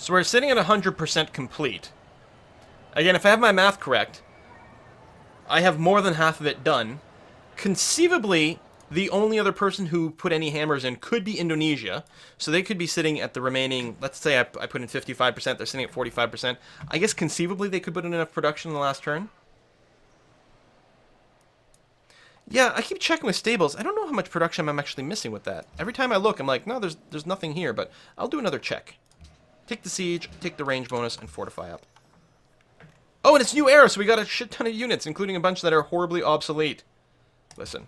So we're sitting at 100% complete. Again, if I have my math correct, I have more than half of it done. Conceivably, the only other person who put any hammers in could be Indonesia. So they could be sitting at the remaining, let's say I put in 55%, they're sitting at 45%. I guess conceivably they could put in enough production in the last turn. Yeah, I keep checking with stables. I don't know how much production I'm actually missing with that. Every time I look, I'm like, no, there's nothing here, but I'll do another check. Take the siege, take the range bonus, and fortify up. Oh, and it's new era, so we got a shit ton of units, including a bunch that are horribly obsolete. Listen.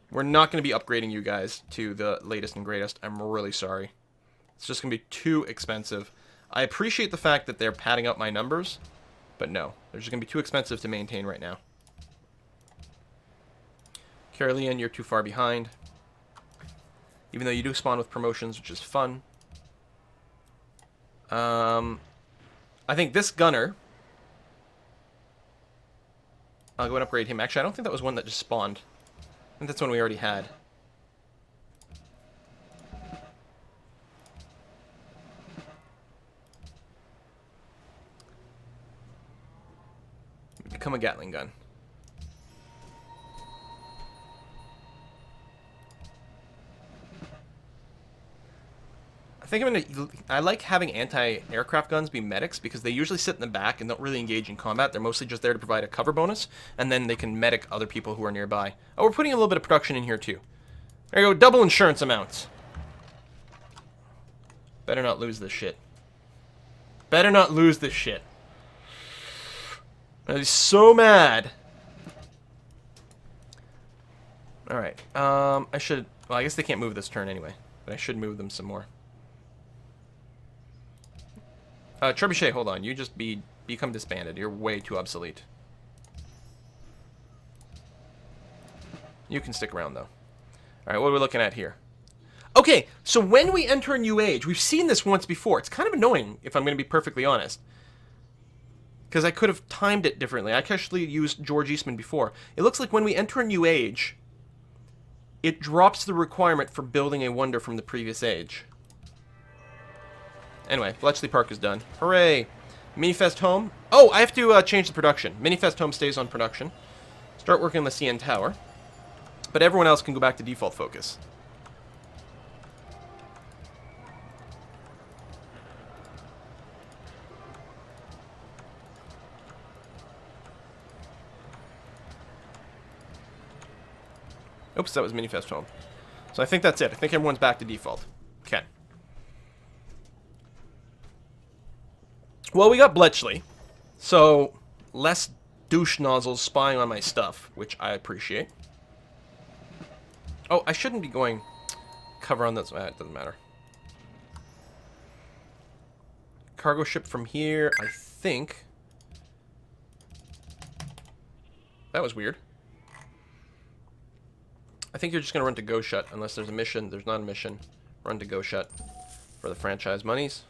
We're not going to be upgrading you guys to the latest and greatest. I'm really sorry. It's just going to be too expensive. I appreciate the fact that they're padding up my numbers, but no. They're just going to be too expensive to maintain right now. Carolean, you're too far behind. Even though you do spawn with promotions, which is fun. I think this gunner... I'll go and upgrade him. Actually, I don't think that was one that just spawned. I think that's one we already had. Become a Gatling gun. I think I'm gonna... I like having anti-aircraft guns be medics because they usually sit in the back and don't really engage in combat. They're mostly just there to provide a cover bonus, and then they can medic other people who are nearby. Oh, we're putting a little bit of production in here too. There you go, double insurance amounts. Better not lose this shit. Better not lose this shit. I'd be so mad. Alright, I should... Well, I guess they can't move this turn anyway, but I should move them some more. Trebuchet, hold on. You just become disbanded. You're way too obsolete. You can stick around, though. Alright, what are we looking at here? Okay, so when we enter a new age, we've seen this once before. It's kind of annoying, if I'm going to be perfectly honest. Because I could have timed it differently. I actually used George Eastman before. It looks like when we enter a new age, it drops the requirement for building a wonder from the previous age. Anyway, Bletchley Park is done. Hooray! Minifest Home. Oh, I have to change the production. Minifest Home stays on production. Start working on the CN Tower. But everyone else can go back to default focus. Oops, that was Minifest Home. So I think that's it. I think everyone's back to default. Okay. Well, we got Bletchley, so less douche nozzles spying on my stuff, which I appreciate. Oh, I shouldn't be going cover on this. It doesn't matter. Cargo ship from here, I think. That was weird. I think you're just going to run to Go Shut, unless there's a mission. There's not a mission. Run to Go Shut for the franchise monies.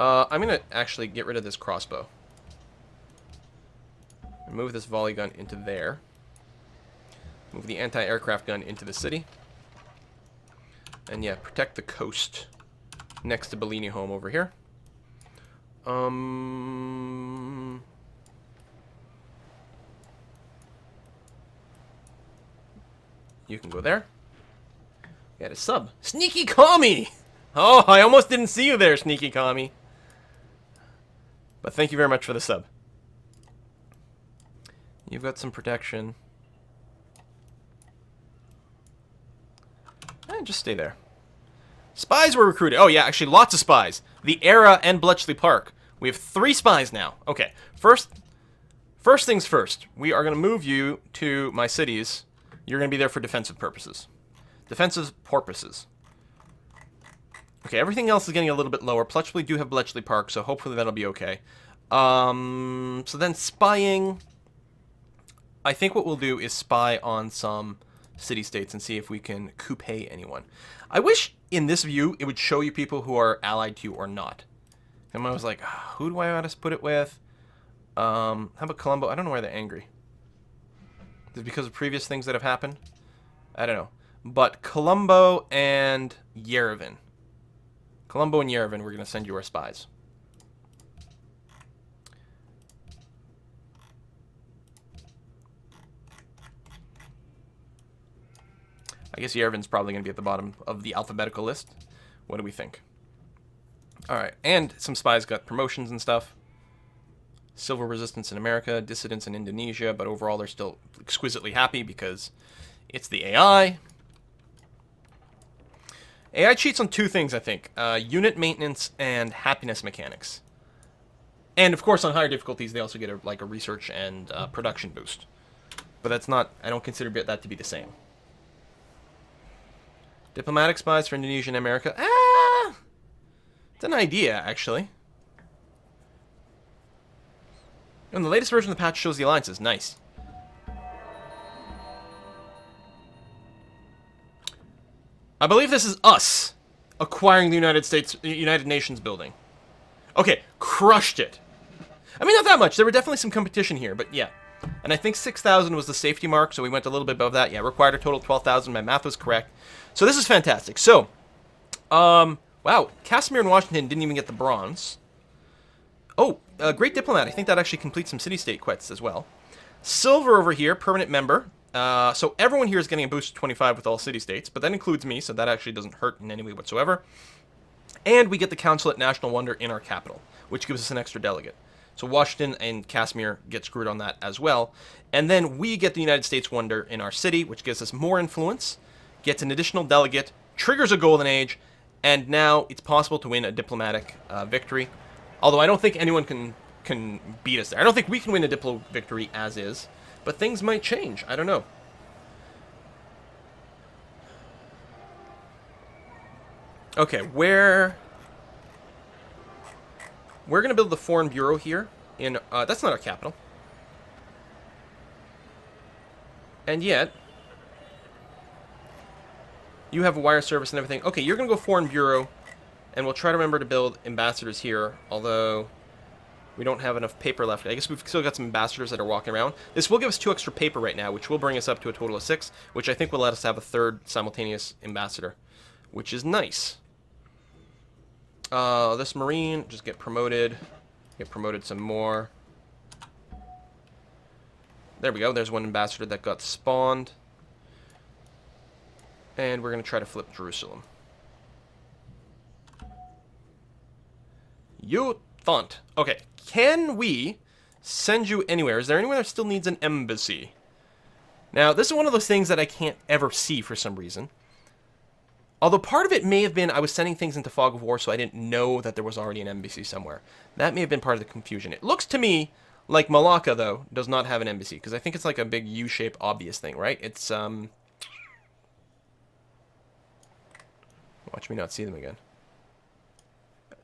I'm going to actually get rid of this crossbow. And move this volley gun into there. Move the anti-aircraft gun into the city. And yeah, protect the coast next to Bellini Home over here. You can go there. Got a sub. Sneaky Kami! Oh, I almost didn't see you there, Sneaky Kami. But thank you very much for the sub. You've got some protection. And just stay there. Spies were recruited. Oh yeah, actually lots of spies. The Era and Bletchley Park. We have 3 spies now. Okay, first things first. We are going to move you to my cities. You're going to be there for defensive purposes. Defensive purposes. Okay, everything else is getting a little bit lower. Plus, we do have Bletchley Park, so hopefully that'll be okay. So then spying. I think what we'll do is spy on some city-states and see if we can coupe anyone. I wish in this view it would show you people who are allied to you or not. And I was like, who do I want to put it with? How about Colombo? I don't know why they're angry. Is it because of previous things that have happened? I don't know. but Colombo and Yerevan. Colombo and Yerevan, we're going to send you our spies. I guess Yerevan's probably going to be at the bottom of the alphabetical list. What do we think? All right, and some spies got promotions and stuff. Civil resistance in America, dissidents in Indonesia, but overall they're still exquisitely happy because it's the AI. AI cheats on two things, I think. Unit maintenance and happiness mechanics. And, of course, on higher difficulties, they also get a research and production boost. But that's not... I don't consider that to be the same. Diplomatic spies for Indonesia and America. It's an idea, actually. And the latest version of the patch shows the alliances. Nice. I believe this is us acquiring the United Nations building. Okay, crushed it. I mean, not that much. There were definitely some competition here, but yeah. And I think 6,000 was the safety mark, so we went a little bit above that. Yeah, required a total of 12,000. My math was correct. So this is fantastic. So, wow, Casimir and Washington didn't even get the bronze. Oh, Great Diplomat. I think that actually completes some city-state quests as well. Silver over here, permanent member. So everyone here is getting a boost to 25 with all city-states, but that includes me, so that actually doesn't hurt in any way whatsoever. And we get the Consulate National Wonder in our capital, which gives us an extra delegate. So Washington and Casimir get screwed on that as well. And then we get the United States Wonder in our city, which gives us more influence, gets an additional delegate, triggers a golden age, and now it's possible to win a diplomatic victory. Although I don't think anyone can beat us there. I don't think we can win a diplo victory as is, but things might change. I don't know. Okay, we're going to build the Foreign Bureau here in... that's not our capital. And yet... you have a wire service and everything. Okay, you're going to go Foreign Bureau, and we'll try to remember to build ambassadors here, although we don't have enough paper left. I guess we've still got some ambassadors that are walking around. This will give us 2 extra paper right now, which will bring us up to a total of 6, which I think will let us have a 3rd simultaneous ambassador, which is nice. This Marine, just get promoted some more. There we go, there's one ambassador that got spawned. And we're going to try to flip Jerusalem. You thought. Okay, can we send you anywhere? Is there anyone that still needs an embassy? Now, this is one of those things that I can't ever see for some reason. Although part of it may have been I was sending things into Fog of War, so I didn't know that there was already an embassy somewhere. That may have been part of the confusion. It looks to me like Malacca, though, does not have an embassy, because I think it's like a big U-shaped obvious thing, right? It's, watch me not see them again.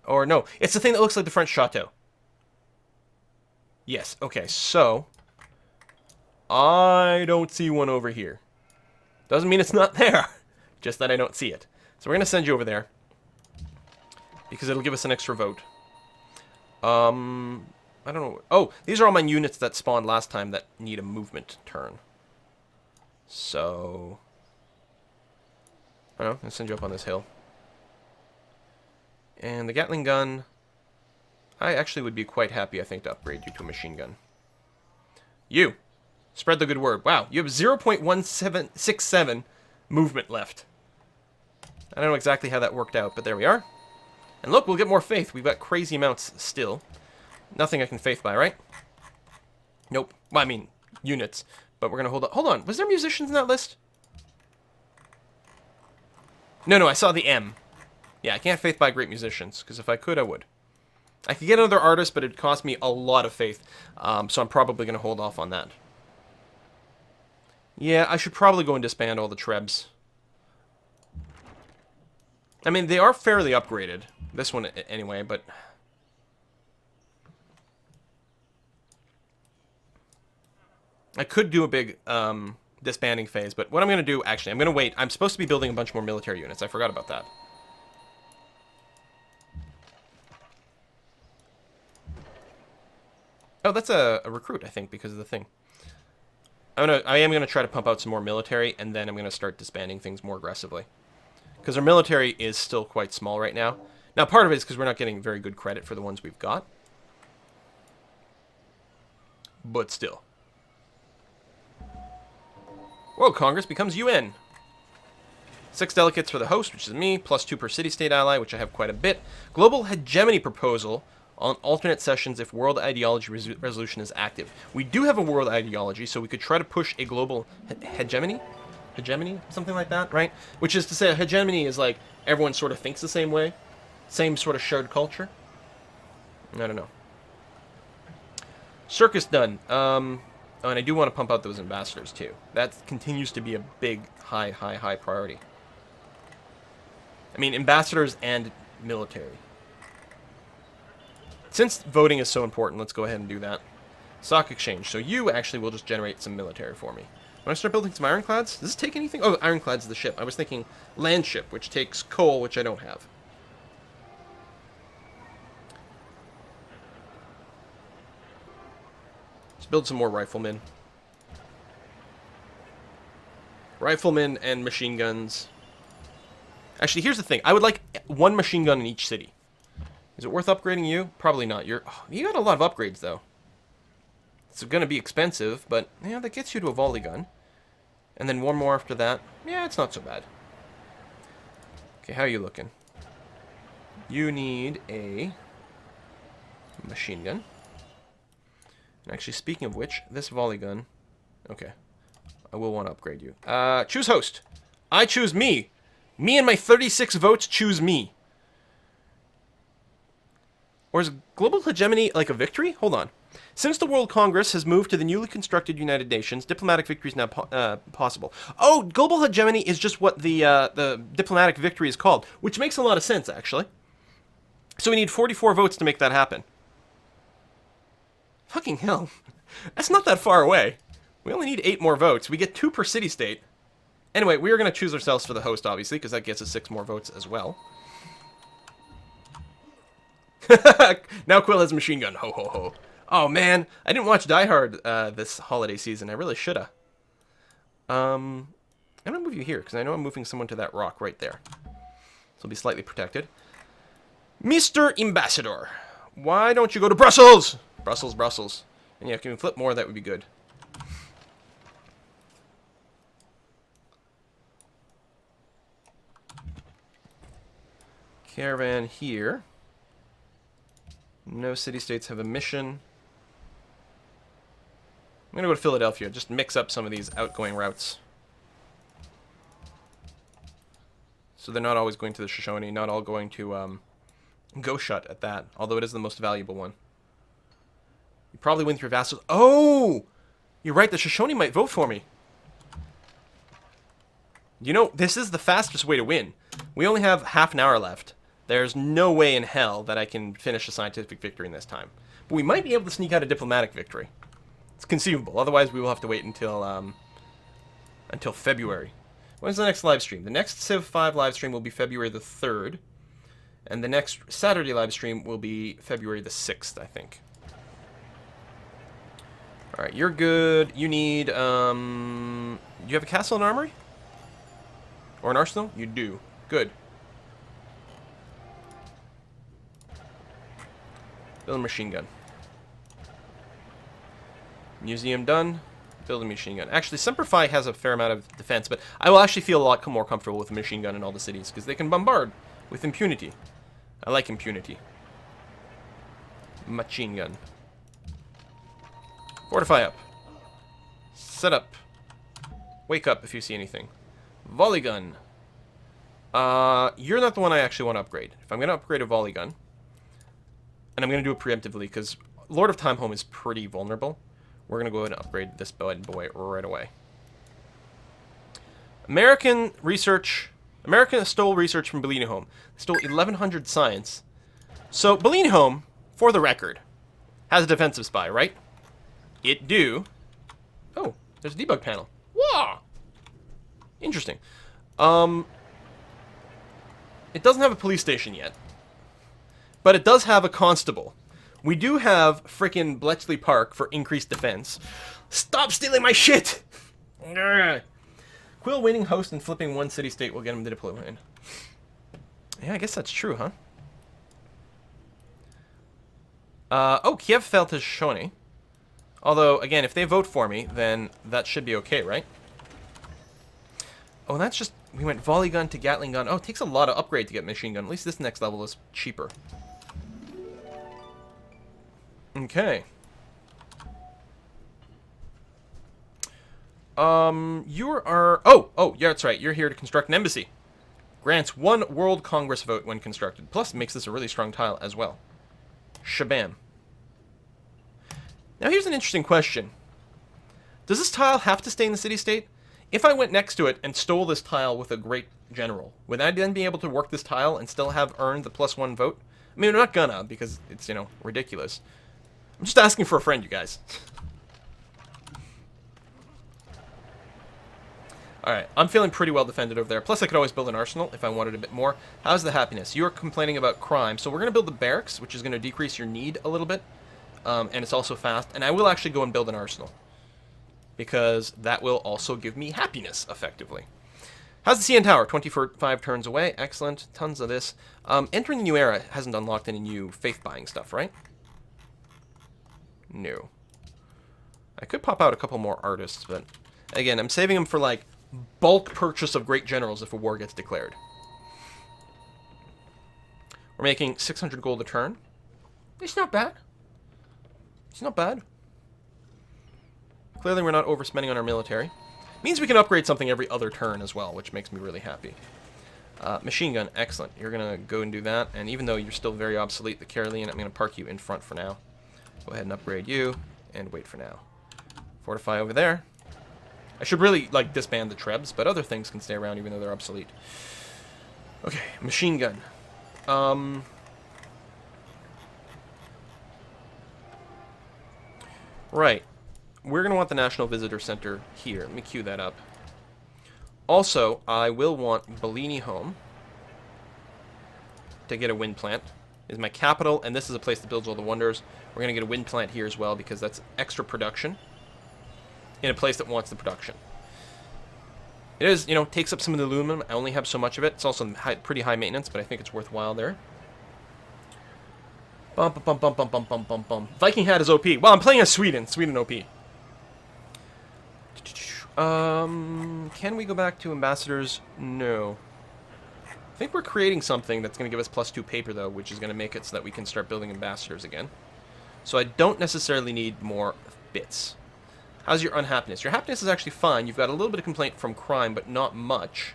Or no, it's the thing that looks like the French chateau. Yes, okay, so I don't see one over here. Doesn't mean it's not there, just that I don't see it. So we're going to send you over there because it'll give us an extra vote. I don't know. Oh, these are all my units that spawned last time that need a movement turn. So, I don't know, I'll send you up on this hill. And the Gatling gun, I actually would be quite happy, I think, to upgrade you to a machine gun. You, spread the good word. Wow, you have 0.1767 movement left. I don't know exactly how that worked out, but there we are. And look, we'll get more faith. We've got crazy amounts still. Nothing I can faith by, right? Nope. Well, I mean, units. But we're going to hold on. Hold on. Was there musicians in that list? No, I saw the M. Yeah, I can't faith by great musicians, because if I could, I would. I could get another artist, but it'd cost me a lot of faith. So I'm probably going to hold off on that. Yeah, I should probably go and disband all the Trebs. I mean, they are fairly upgraded. This one, anyway, but... I could do a big disbanding phase, but what I'm going to do, actually, I'm going to wait. I'm supposed to be building a bunch more military units. I forgot about that. Oh, that's a recruit, I think, because of the thing. I am gonna try to pump out some more military, and then I'm gonna start disbanding things more aggressively. Because our military is still quite small right now. Now, part of it is because we're not getting very good credit for the ones we've got. But still. World Congress becomes UN. 6 delegates for the host, which is me, plus 2 per city-state ally, which I have quite a bit. Global hegemony proposal on alternate sessions if world ideology resolution is active. We do have a world ideology, so we could try to push a global hegemony? Hegemony? Something like that, right? Which is to say, a hegemony is like everyone sort of thinks the same way. Same sort of shared culture. I don't know. Circus done. Oh, and I do want to pump out those ambassadors, too. That continues to be a big, high priority. I mean, ambassadors and military. Since voting is so important, let's go ahead and do that. Stock exchange. So you actually will just generate some military for me. When I start building some ironclads, does this take anything? Oh, ironclads is the ship. I was thinking land ship, which takes coal, which I don't have. Let's build some more riflemen. Riflemen and machine guns. Actually, here's the thing. I would like 1 machine gun in each city. Is it worth upgrading you? Probably not. You got a lot of upgrades, though. It's going to be expensive, but yeah, that gets you to a volley gun. And then 1 more after that. Yeah, it's not so bad. Okay, how are you looking? You need a machine gun. And actually, speaking of which, this volley gun... Okay. I will want to upgrade you. Choose host. I choose me. Me and my 36 votes choose me. Or is global hegemony like a victory? Hold on. Since the World Congress has moved to the newly constructed United Nations, diplomatic victory is now possible. Oh, global hegemony is just what the diplomatic victory is called, which makes a lot of sense, actually. So we need 44 votes to make that happen. Fucking hell. That's not that far away. We only need 8 more votes. We get 2 per city-state. Anyway, we are going to choose ourselves for the host, obviously, because that gets us 6 more votes as well. Now Quill has a machine gun. Ho, ho, ho. Oh, man. I didn't watch Die Hard this holiday season. I really should have. I'm going to move you here, because I know I'm moving someone to that rock right there. So it'll be slightly protected. Mr. Ambassador, why don't you go to Brussels? Brussels, Brussels. And yeah, if you can flip more, that would be good. Caravan here. No city-states have a mission. I'm going to go to Philadelphia. Just mix up some of these outgoing routes. So they're not always going to the Shoshone. Not all going to Goshut at that. Although it is the most valuable one. You probably win through vassals. Oh! You're right. The Shoshone might vote for me. You know, this is the fastest way to win. We only have half an hour left. There's no way in hell that I can finish a scientific victory in this time. But we might be able to sneak out a diplomatic victory. It's conceivable. Otherwise, we will have to wait until February. When's the next live stream? The next Civ 5 live stream will be February the 3rd. And the next Saturday live stream will be February the 6th, I think. Alright, you're good. You need, do you have a castle and armory? Or an arsenal? You do. Good. Build a machine gun. Museum done. Build a machine gun. Actually, Semper Fi has a fair amount of defense, but I will actually feel a lot more comfortable with a machine gun in all the cities, because they can bombard with impunity. I like impunity. Machine gun. Fortify up. Set up. Wake up if you see anything. Volley gun. You're not the one I actually want to upgrade. If I'm going to upgrade a volley gun, and I'm going to do it preemptively, because Lord of Timehome is pretty vulnerable, we're going to go ahead and upgrade this bad boy right away. American stole research from Bellini Home. Stole 1,100 science. So, Bellini Home, for the record, has a defensive spy, right? It do. Oh, there's a debug panel. Wow! Interesting. It doesn't have a police station yet. But it does have a constable, We do have frickin' Bletchley Park for increased defense. Stop stealing my shit! Quill winning host and flipping one city-state will get him to deploy in. Yeah, I guess that's true, huh? Oh, Kiev fell to Shoni. Although, again, if they vote for me, then that should be okay, right? Oh, that's just... We went volley gun to Gatling gun. Oh, it takes a lot of upgrade to get machine gun. At least this next level is cheaper. Okay. You are... Oh, yeah, that's right. You're here to construct an embassy. Grants 1 World Congress vote when constructed. Plus, makes this a really strong tile as well. Shabam. Now, here's an interesting question. Does this tile have to stay in the city-state? If I went next to it and stole this tile with a great general, would I then be able to work this tile and still have earned the +1 vote? I mean, I'm not gonna, because it's, you know, ridiculous. I'm just asking for a friend, you guys. Alright, I'm feeling pretty well defended over there. Plus, I could always build an arsenal if I wanted a bit more. How's the happiness? You're complaining about crime, so we're going to build the barracks, which is going to decrease your need a little bit. And it's also fast. And I will actually go and build an arsenal, because that will also give me happiness, effectively. How's the CN Tower? 25 turns away. Excellent. Tons of this. Entering the new era hasn't unlocked any new faith-buying stuff, right? No. I could pop out a couple more artists, but... Again, I'm saving them for, like, bulk purchase of great generals if a war gets declared. We're making 600 gold a turn. It's not bad. It's not bad. Clearly we're not overspending on our military. Means we can upgrade something every other turn as well, which makes me really happy. Machine gun, excellent. You're going to go and do that, and even though you're still very obsolete, the Carolean, I'm going to park you in front for now. Go ahead and upgrade you, and wait for now. Fortify over there. I should really, like, disband the Trebs, but other things can stay around even though they're obsolete. Okay, machine gun. Right. We're going to want the National Visitor Center here. Let me queue that up. Also, I will want Bellini home to get a wind plant. Is my capital, and this is a place that builds all the wonders. We're going to get a wind plant here as well because that's extra production in a place that wants the production. It is, you know, takes up some of the aluminum. I only have so much of it. It's also pretty high maintenance, but I think it's worthwhile there. Bum, bum, bum, bum, bum, bum, bum, bum. Viking hat is OP. Well, I'm playing as Sweden. Sweden OP. Can we go back to ambassadors? No. I think we're creating something that's going to give us +2 paper, though, which is going to make it so that we can start building ambassadors again. So I don't necessarily need more bits. How's your unhappiness? Your happiness is actually fine. You've got a little bit of complaint from crime, but not much.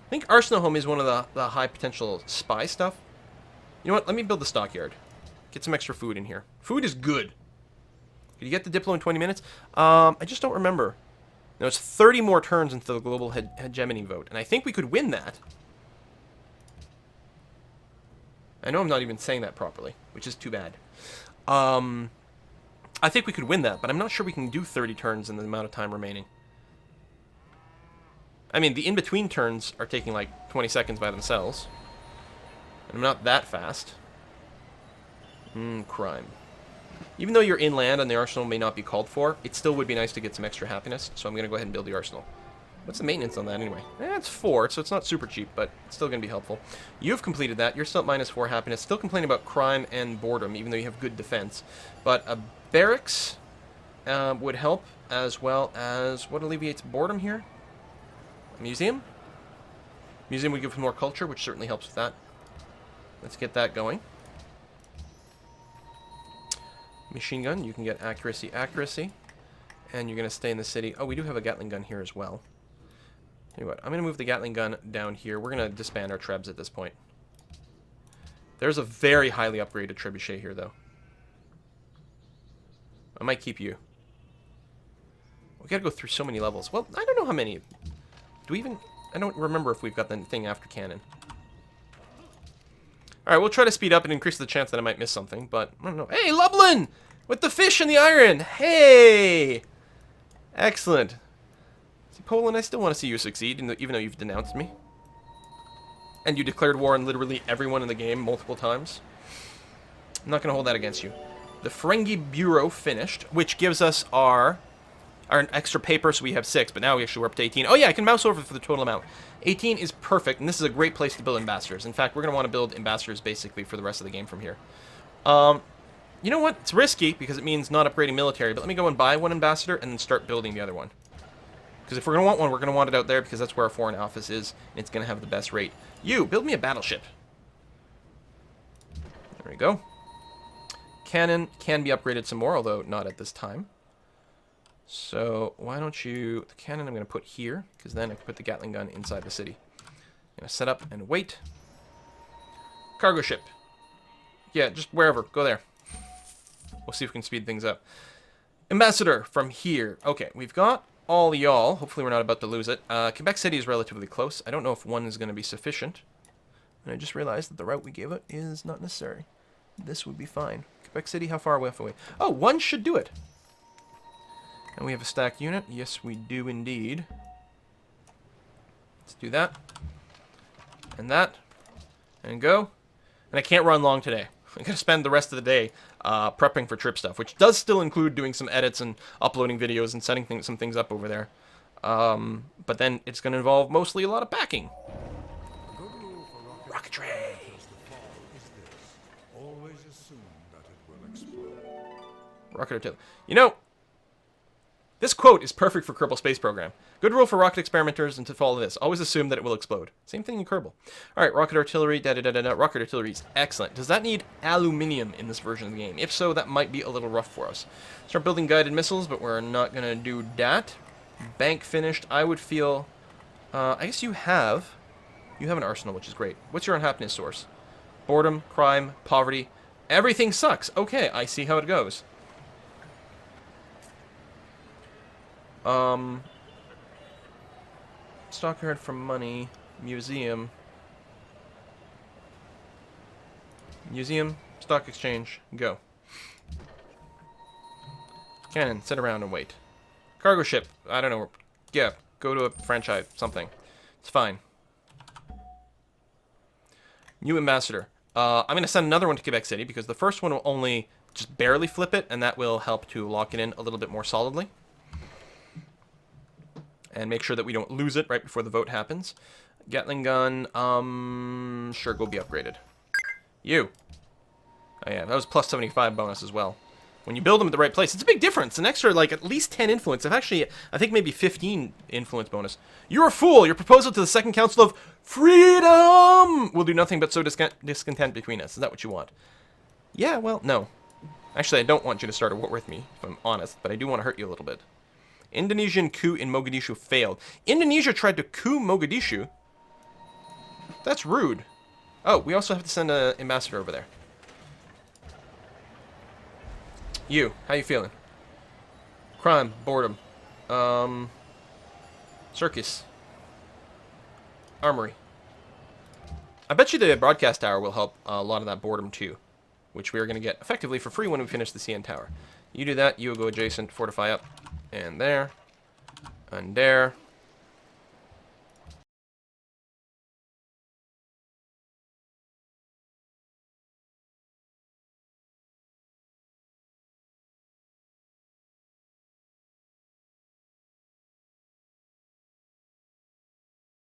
I think Arsenal Home is one of the high potential spy stuff. You know what? Let me build the stockyard. Get some extra food in here. Food is good. Did you get the Diplo in 20 minutes? I just don't remember. No, it's 30 more turns until the global hegemony vote, and I think we could win that. I know I'm not even saying that properly, which is too bad. I think we could win that, but I'm not sure we can do 30 turns in the amount of time remaining. I mean, the in-between turns are taking like 20 seconds by themselves. And I'm not that fast. Crime. Even though you're inland and the arsenal may not be called for, it still would be nice to get some extra happiness, so I'm going to go ahead and build the arsenal. What's the maintenance on that anyway? It's 4, so it's not super cheap, but it's still going to be helpful. You've completed that. You're still at -4 happiness. Still complaining about crime and boredom, even though you have good defense. But a barracks would help, as well as... What alleviates boredom here? A museum? Museum would give more culture, which certainly helps with that. Let's get that going. Machine gun, you can get accuracy, accuracy. And you're going to stay in the city. Oh, we do have a Gatling gun here as well. Tell you what, I'm going to move the Gatling gun down here. We're going to disband our Trebs at this point. There's a very highly upgraded Trebuchet here, though. I might keep you. We got to go through so many levels. Well, I don't know how many. Do we even... I don't remember if we've got the thing after cannon. Alright, we'll try to speed up and increase the chance that I might miss something, but I don't know. Hey, Lublin! With the fish and the iron! Hey! Excellent. See, Poland, I still want to see you succeed, even though you've denounced me. And you declared war on literally everyone in the game multiple times. I'm not going to hold that against you. The Ferengi Bureau finished, which gives us our extra paper, so we have 6, but now we actually we're up to 18. Oh yeah, I can mouse over for the total amount. 18 is perfect, and this is a great place to build ambassadors. In fact, we're going to want to build ambassadors basically for the rest of the game from here. You know what? It's risky because it means not upgrading military, but let me go and buy one ambassador and then start building the other one. Because if we're going to want one, we're going to want it out there because that's where our foreign office is, and it's going to have the best rate. You, build me a battleship. There we go. Cannon can be upgraded some more, although not at this time. So why don't you... The cannon I'm going to put here, because then I can put the Gatling gun inside the city. I'm going to set up and wait. Cargo ship. Yeah, just wherever. Go there. We'll see if we can speed things up. Ambassador from here. Okay, we've got all y'all. Hopefully we're not about to lose it. Quebec City is relatively close. I don't know if one is going to be sufficient. And I just realized that the route we gave it is not necessary. This would be fine. Quebec City, how far away? Oh, one should do it. And we have a stacked unit. Yes, we do indeed. Let's do that. And that. And go. And I can't run long today. I'm going to spend the rest of the day prepping for trip stuff, which does still include doing some edits and uploading videos and setting some things up over there. But then it's going to involve mostly a lot of packing. Rocketry. Rocket artillery. You know, this quote is perfect for Kerbal Space Program. Good rule for rocket experimenters and to follow this. Always assume that it will explode. Same thing in Kerbal. Alright, rocket artillery, da-da-da-da-da. Rocket artillery is excellent. Does that need aluminium in this version of the game? If so, that might be a little rough for us. Start building guided missiles, but we're not going to do that. Bank finished. I would feel... I guess you have an arsenal, which is great. What's your unhappiness source? Boredom, crime, poverty. Everything sucks. Okay, I see how it goes. Stockyard for money. Museum. Museum. Stock exchange. Go. Cannon. Sit around and wait. Cargo ship. I don't know. Yeah. Go to a franchise. Something. It's fine. New ambassador. I'm going to send another one to Quebec City because the first one will only just barely flip it, and that will help to lock it in a little bit more solidly. And make sure that we don't lose it right before the vote happens. Gatling gun, sure, go be upgraded. You. Oh yeah, that was plus 75 bonus as well. When you build them at the right place, it's a big difference. An extra, like, at least 10 influence. Actually, I think maybe 15 influence bonus. You're a fool! Your proposal to the Second Council of Freedom will do nothing but sow discontent between us. Is that what you want? Yeah, well, no. Actually, I don't want you to start a war with me, if I'm honest, but I do want to hurt you a little bit. Indonesian coup in Mogadishu failed. Indonesia tried to coup Mogadishu? That's rude. Oh, we also have to send an ambassador over there. You, how you feeling? Crime, boredom. Circus. Armory. I bet you the broadcast tower will help a lot of that boredom too, which we are going to get effectively for free when we finish the CN tower. You do that, you will go adjacent, fortify up. And there. And there.